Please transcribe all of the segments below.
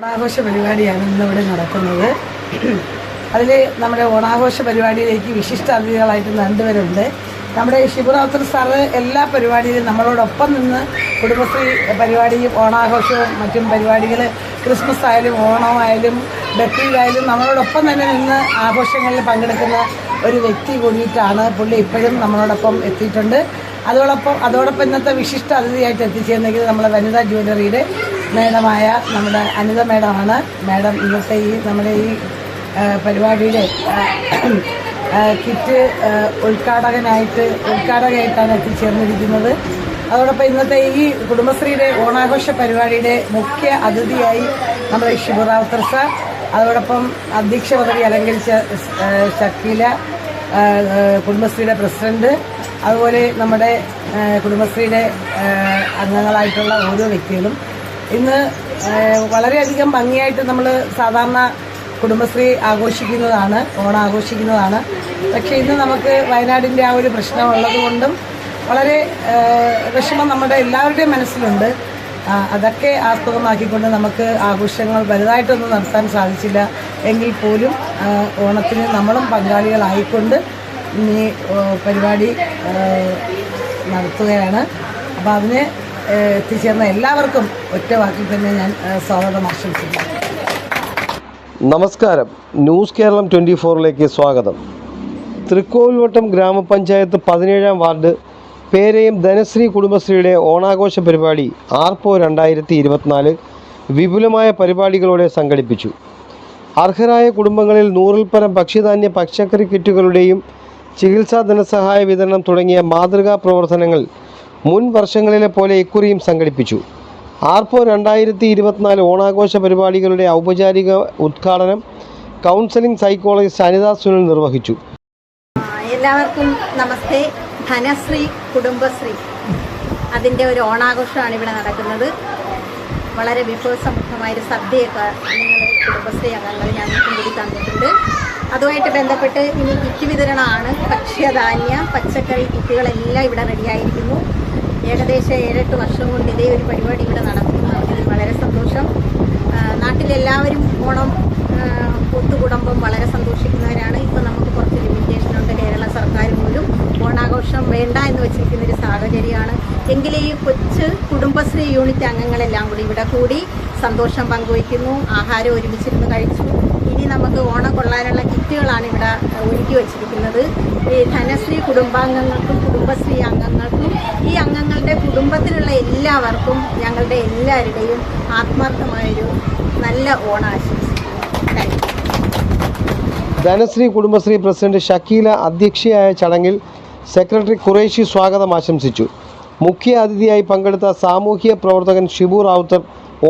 ഓണാഘോഷ പരിപാടിയാണ് ഇന്നിവിടെ നടക്കുന്നത്. അതിൽ നമ്മുടെ ഓണാഘോഷ പരിപാടിയിലേക്ക് വിശിഷ്ട അതിഥികളായിട്ട് രണ്ടുപേരുണ്ട്. നമ്മുടെ ശിവറാവുത്തർ സാറ് എല്ലാ പരിപാടിയിലും നമ്മളോടൊപ്പം നിന്ന് കുടുംബശ്രീ പരിപാടിയും ഓണാഘോഷവും മറ്റും പരിപാടികൾ ക്രിസ്മസ് ആയാലും ഓണമായാലും ബക്രീദായാലും നമ്മളോടൊപ്പം തന്നെ നിന്ന് ആഘോഷങ്ങളിൽ പങ്കെടുക്കുന്ന ഒരു വ്യക്തി കൂടിയിട്ടാണ് പുള്ളി ഇപ്പോഴും നമ്മളോടൊപ്പം എത്തിയിട്ടുണ്ട്. അതോടൊപ്പം ഇന്നത്തെ വിശിഷ്ട അതിഥിയായിട്ട് എത്തിച്ചേർന്നെങ്കിൽ നമ്മളെ വനിതാ ജ്വല്ലറിയുടെ മേഡമായ നമ്മുടെ അനിത മേഡമാണ്. മേഡം ഇന്നത്തെ നമ്മുടെ ഈ പരിപാടിയുടെ കിറ്റ് ഉദ്ഘാടകയായിട്ടാണ് എത്തിച്ചേർന്നിരിക്കുന്നത്. അതോടൊപ്പം ഇന്നത്തെ ഈ കുടുംബശ്രീയുടെ ഓണാഘോഷ പരിപാടിയുടെ മുഖ്യ അതിഥിയായി നമ്മുടെ ശിവറാവുത്തർ സാർ, അതോടൊപ്പം അധ്യക്ഷ പദവി അലങ്കരിച്ച ഷക്കീല, കുടുംബശ്രീയുടെ പ്രസിഡന്റ്, അതുപോലെ നമ്മുടെ കുടുംബശ്രീയുടെ അംഗങ്ങളായിട്ടുള്ള ഓരോ വ്യക്തികളും ഇന്ന് വളരെയധികം ഭംഗിയായിട്ട് നമ്മൾ സാധാരണ കുടുംബശ്രീ ആഘോഷിക്കുന്നതാണ്, ഓണം ആഘോഷിക്കുന്നതാണ്. പക്ഷേ ഇന്ന് നമുക്ക് വയനാടിൻ്റെ ആ ഒരു പ്രശ്നമുള്ളത് കൊണ്ടും വളരെ വിഷമം നമ്മുടെ എല്ലാവരുടെയും മനസ്സിലുണ്ട്. അതൊക്കെ ആസ്പദമാക്കിക്കൊണ്ട് നമുക്ക് ആഘോഷങ്ങൾ വലുതായിട്ടൊന്നും നടത്താൻ സാധിച്ചില്ല എങ്കിൽ പോലും ഓണത്തിന് നമ്മളും പങ്കാളികളായിക്കൊണ്ട് ഈ പരിപാടി നടത്തുകയാണ്. അപ്പോൾ അതിന് എത്തിച്ചേർന്ന എല്ലാവർക്കും ഒറ്റ വാക്കിൽ തന്നെ ഞാൻ സ്വാഗതം ആശംസിക്കുന്നു. നമസ്കാരം, ന്യൂസ് കേരളം 24ലേക്ക് സ്വാഗതം. തൃക്കോവിൽവട്ടം ഗ്രാമപഞ്ചായത്ത് 17-ാം വാർഡ് പേരയം ധനശ്രീ കുടുംബശ്രീയുടെ ഓണാഘോഷ പരിപാടി ആർപ്പോ 2024 വിപുലമായ പരിപാടികളോടെ സംഘടിപ്പിച്ചു. അർഹരായ കുടുംബങ്ങളിൽ 100-ൽ പരം ഭക്ഷ്യധാന്യ പച്ചക്കറി കിറ്റുകളുടെയും ചികിത്സാ ധനസഹായ വിതരണം തുടങ്ങിയ മാതൃകാ പ്രവർത്തനങ്ങൾ മുൻ വർഷങ്ങളിലെ പോലെ ഇക്കുറിയും സംഘടിപ്പിച്ചു. ആർപ്പോ 2024 ഓണാഘോഷ പരിപാടികളുടെ ഔപചാരിക ഉദ്ഘാടനം കൗൺസിലിംഗ് സൈക്കോളജിസ്റ്റ് അനിത സുനിൽ നിർവഹിച്ചു. എല്ലാവർക്കും നമസ്തേ. ധനശ്രീ കുടുംബശ്രീ അതിൻ്റെ ഒരു ഓണാഘോഷമാണ് ഇവിടെ നടക്കുന്നത്. വളരെ വിഭവസമൃദ്ധമായൊരു സദ്യയൊക്കെ നിങ്ങൾ കുടുംബശ്രീ അംഗങ്ങൾ ഞങ്ങൾക്കും കൂടി തന്നിട്ടുണ്ട്. അതുമായിട്ട് ബന്ധപ്പെട്ട് ഇനി കിറ്റ് വിതരണമാണ്. ഭക്ഷ്യധാന്യ പച്ചക്കറി കിറ്റുകളെല്ലാം ഇവിടെ റെഡിയായിരിക്കുന്നു. ഏകദേശം 7-8 വർഷം കൊണ്ട് ഇതേ ഒരു പരിപാടി ഇവിടെ നടക്കുന്നു. അതിൽ വളരെ സന്തോഷം. നാട്ടിലെല്ലാവരും ഓണം ഒത്തുകൂടുമ്പം വളരെ സന്തോഷിക്കുന്നവരാണ്. ഇപ്പോൾ നമുക്ക് കുറച്ച് ലിമിറ്റേഷനുണ്ട്. കേരള സർക്കാർ പോലും ഓണാഘോഷം വേണ്ട എന്ന് വെച്ചിരിക്കുന്നൊരു സാഹചര്യമാണ്. എങ്കിലും ഈ കൊച്ചു കുടുംബശ്രീ യൂണിറ്റ് അംഗങ്ങളെല്ലാം കൂടി ഇവിടെ കൂടി സന്തോഷം പങ്കുവയ്ക്കുന്നു. ആഹാരം ഒരുമിച്ചിരുന്ന് കഴിച്ചു. ഇനി നമുക്ക് ഓണം കൊള്ളാനുള്ള കിറ്റുകളാണ് ഇവിടെ ഒരുക്കി വച്ചിരിക്കുന്നത്. ഈ ധനശ്രീ കുടുംബാംഗങ്ങൾക്കും കുടുംബശ്രീ അംഗങ്ങൾക്കും ഈ അംഗങ്ങളുടെ കുടുംബത്തിലുള്ള എല്ലാവർക്കും ഞങ്ങളുടെ എല്ലാവരുടെയും ആത്മാർത്ഥമായൊരു നല്ല ഓണാശംസ. ധനശ്രീ കുടുംബശ്രീ പ്രസിഡന്റ് ഷക്കീല അധ്യക്ഷയായ ചടങ്ങിൽ സെക്രട്ടറി ഖുറൈശി സ്വാഗതം ആശംസിച്ചു. മുഖ്യ അതിഥിയായി പങ്കെടുത്ത സാമൂഹ്യ പ്രവർത്തകൻ ഷിബു റാവുത്തർ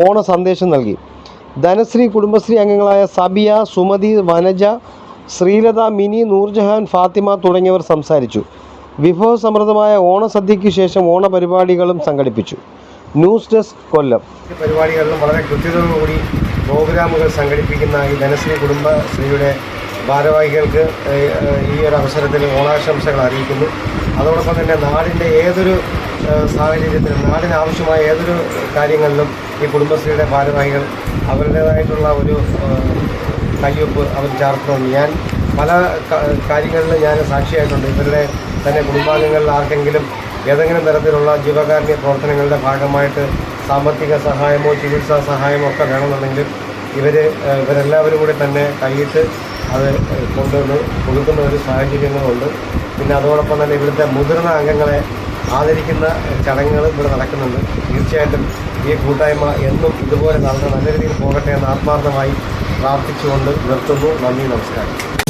ഓണ സന്ദേശം നൽകി. ധനശ്രീ കുടുംബശ്രീ അംഗങ്ങളായ സബിയ, സുമതി, വനജ, ശ്രീലത, മിനി, നൂർജഹാൻ, ഫാത്തിമ തുടങ്ങിയവർ സംസാരിച്ചു. വിഭവസമൃദ്ധമായ ഓണസദ്യയ്ക്ക് ശേഷം ഓണപരിപാടികളും സംഘടിപ്പിച്ചു. ന്യൂസ് ഡെസ്ക്, കൊല്ലം. പരിപാടികളിലും വളരെ കൃത്യതയോടുകൂടി പ്രോഗ്രാമുകൾ സംഘടിപ്പിക്കുന്ന ഈ ധനശ്രീ കുടുംബശ്രീയുടെ ഭാരവാഹികൾക്ക് ഈ ഒരു അവസരത്തിൽ ഓണാശംസകൾ അറിയിക്കുന്നു. അതോടൊപ്പം തന്നെ നാടിൻ്റെ ഏതൊരു സാഹചര്യത്തിലും നാടിനാവശ്യമായ ഏതൊരു കാര്യങ്ങളിലും ഈ കുടുംബശ്രീയുടെ ഭാരവാഹികൾ അവരുടേതായിട്ടുള്ള ഒരു കയ്യൊപ്പ് അവർ ചേർക്കണമെന്ന് ഞാൻ പല കാര്യങ്ങളിലും ഞാൻ സാക്ഷിയായിട്ടുണ്ട്. ഇവരുടെ തന്നെ കുടുംബാംഗങ്ങളിൽ ആർക്കെങ്കിലും ഏതെങ്കിലും തരത്തിലുള്ള ജീവകാരുണ്യ പ്രവർത്തനങ്ങളുടെ ഭാഗമായിട്ട് സാമ്പത്തിക സഹായമോ ചികിത്സാ സഹായമോ ഒക്കെ വേണമെന്നുണ്ടെങ്കിൽ ഇവരെല്ലാവരും കൂടി തന്നെ കൈയിട്ട് അത് കൊണ്ടുവന്ന് കൊടുക്കുന്ന ഒരു സാഹചര്യങ്ങളുണ്ട്. പിന്നെ അതോടൊപ്പം തന്നെ ഇവിടുത്തെ മുതിർന്ന അംഗങ്ങളെ ആദരിക്കുന്ന ചടങ്ങുകൾ ഇവിടെ നടക്കുന്നുണ്ട്. തീർച്ചയായിട്ടും ഈ കൂട്ടായ്മ എന്നും ഇതുപോലെ നല്ല രീതിയിൽ പോകട്ടെ എന്ന് ആത്മാർത്ഥമായി പ്രാർത്ഥിച്ചുകൊണ്ട് നിർത്തുന്നു. നന്ദി, നമസ്കാരം.